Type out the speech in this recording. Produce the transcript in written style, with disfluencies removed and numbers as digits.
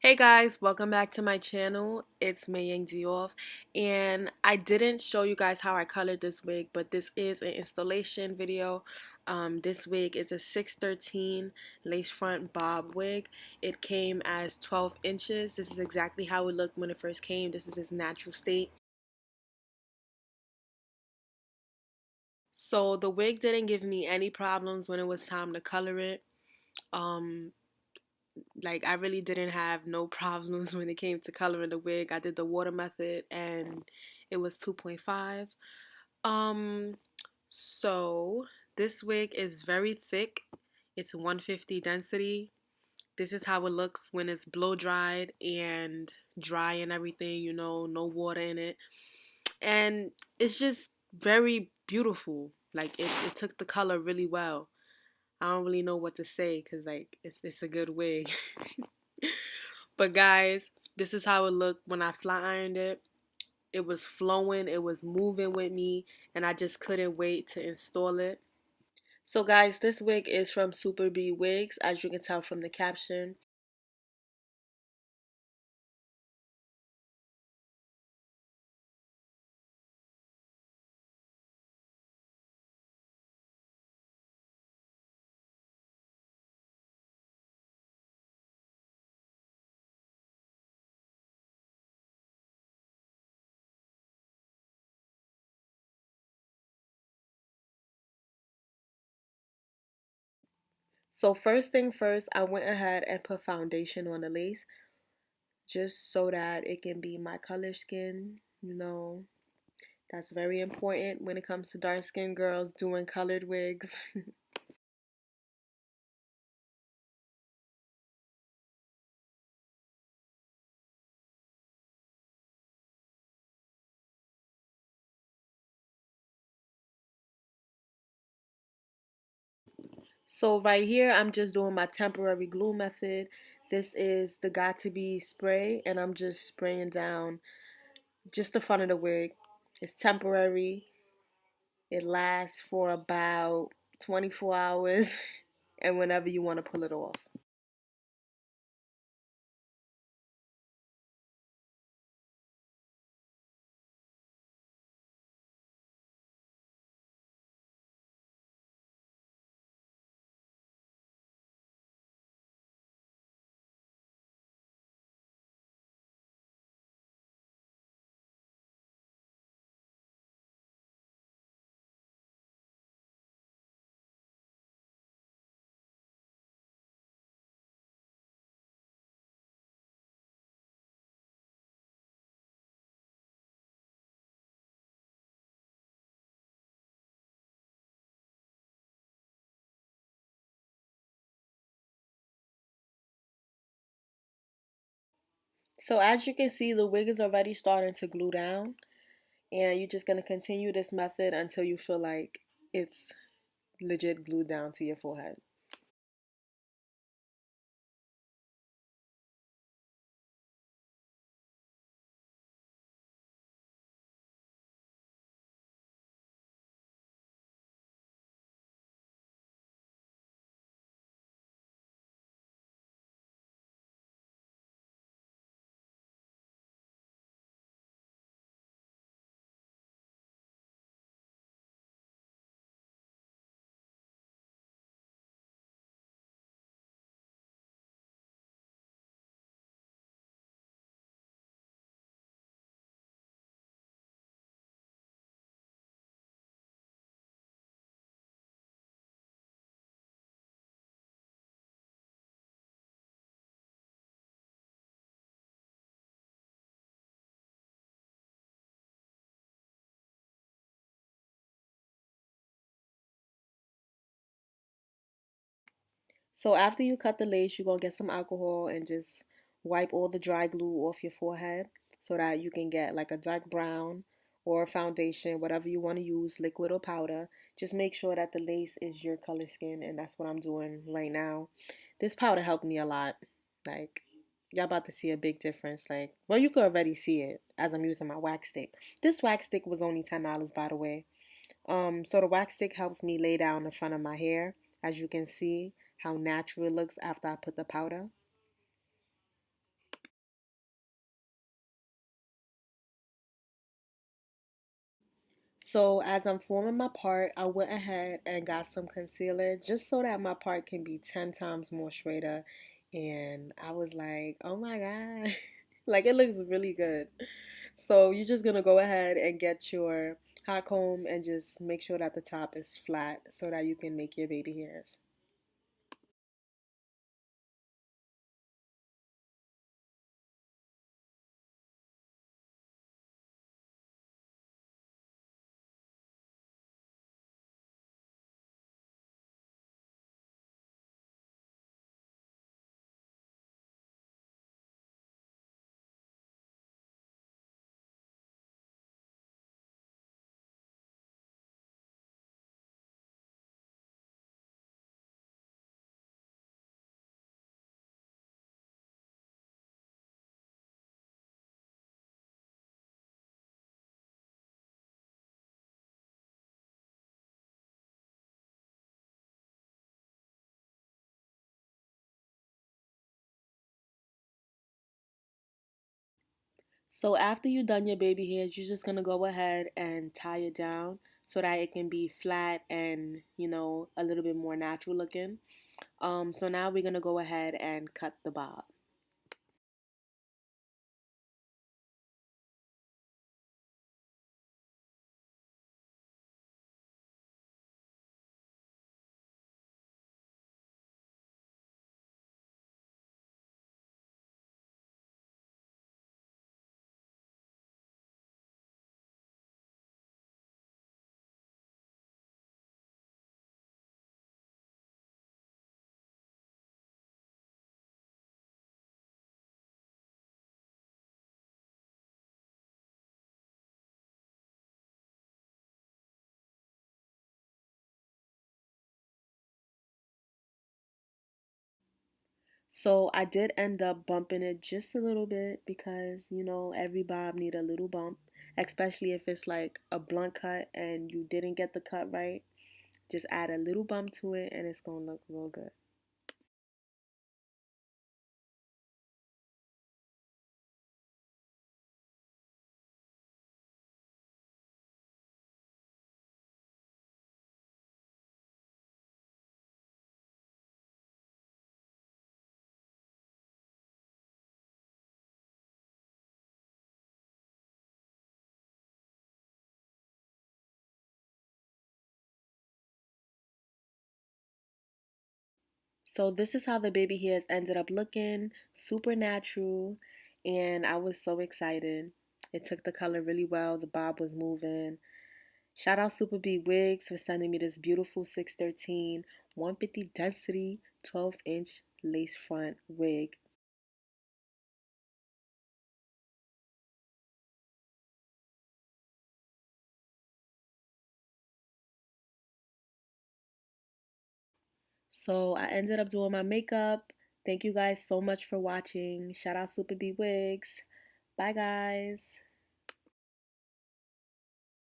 Hey guys, welcome back to my channel. It's Mayang Dioff, and I didn't show you guys how I colored this wig, but this is an installation video. This wig is a 613 lace front bob wig. It came as 12 inches. This is exactly how it looked when it first came. This is its natural state. So the wig didn't give me any problems when it was time to color it. Um, like I really didn't have no problems when it came to coloring the wig. I did the water method and it was 2.5. Um so this wig is very thick. It's 150 density. This is how it looks when it's blow dried and dry and everything, no water in it. And it's just very beautiful. Like it took the color really well. I don't really know what to say because like it's a good wig. But guys, this is how it looked when I flat ironed it. It was flowing, it was moving with me, and I just couldn't wait to install it. So guys, this wig is from Superbwigs, as you can tell from the caption. So first thing first, I went ahead and put foundation on the lace just so that it can be my color skin. That's very important when it comes to dark skinned girls doing colored wigs. So right here, I'm just doing my temporary glue method. This is the Got To Be spray, and I'm just spraying down just the front of the wig. It's temporary. It lasts for about 24 hours, and whenever you want to pull it off. So as you can see, the wig is already starting to glue down, and you're just going to continue this method until you feel like it's legit glued down to your forehead. So after you cut the lace, you're going to get some alcohol and just wipe all the dry glue off your forehead so that you can get like a dark brown or foundation, whatever you want to use, liquid or powder. Just make sure that the lace is your color skin, and that's what I'm doing right now. This powder helped me a lot. Like, y'all about to see a big difference. Like, well, you could already see it as I'm using my wax stick. This wax stick was only $10, by the way. So the wax stick helps me lay down the front of my hair, as you can see how natural it looks after I put the powder. So as I'm forming my part, I went ahead and got some concealer just so that my part can be 10 times more straighter. And I was like, oh my God, like it looks really good. So you're just gonna go ahead and get your hot comb and just make sure that the top is flat so that you can make your baby hairs. So after you done your baby hairs, you're just gonna go ahead and tie it down so that it can be flat and, a little bit more natural looking. So now we're gonna go ahead and cut the bob. So I did end up bumping it just a little bit because, every bob need a little bump, especially if it's like a blunt cut and you didn't get the cut right. Just add a little bump to it and it's gonna look real good. So this is how the baby hairs ended up looking, super natural, and I was so excited. It took the color really well. The bob was moving. Shout out Wigs for sending me this beautiful 613 150 density 12-inch lace front wig. So I ended up doing my makeup. Thank you guys so much for watching. Shout out Wigs. Bye guys.